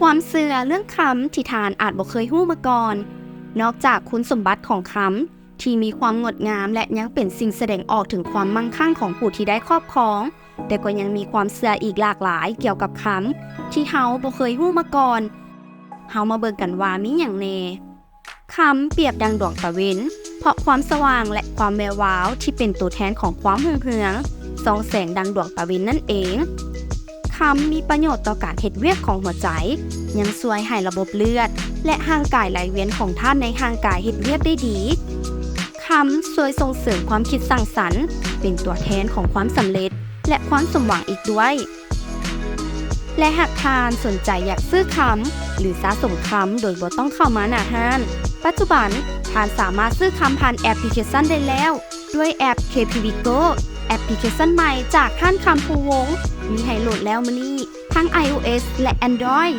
ความเชื่อเรื่องคำที่ทานอาจบ่เคยฮู้มาก่อนนอกจากคุณสมบัติของคำที่มีความงดงามและยังเป็นสิ่งแสดงออกถึงความมั่งคั่งของผู้ที่ได้ครอบครองแต่ก็ยังมีความเชื่ออีกหลากหลายเกี่ยวกับคำที่เฮาบ่เคยฮู้มาก่อนเฮามาเบิ่งกันว่ามีหยังแน่คำเปรียบดังดวงตะเวนเพราะความสว่างและความแวววาวที่เป็นตัวแทนของความรุ่งเรืองส่องแสงดังดวงตะเวนนั่นเองคำมีประโยชน์ต่อการเฮ็ดเวียกของหัวใจยังช่วยให้ระบบเลือดและร่างกายไหลเวียนของท่านในร่างกายเฮ็ดเวียกได้ดีคำช่วยส่งเสริมความคิดสร้างสรรค์เป็นตัวแทนของความสำเร็จและความสมหวังอีกด้วยและหากทานสนใจอยากซื้อคำหรือสะสมคำโดยบ่ต้องเข้ามาหน้าห้างปัจจุบันทานสามารถซื้อคำผ่านแอปพลิเคชันได้แล้วด้วยแอป KPVGO แอปพลิเคชันใหม่จากท่านคำภูวงศ์มีให้โหลดแล้วมื้อนี้ทั้ง iOS และ Android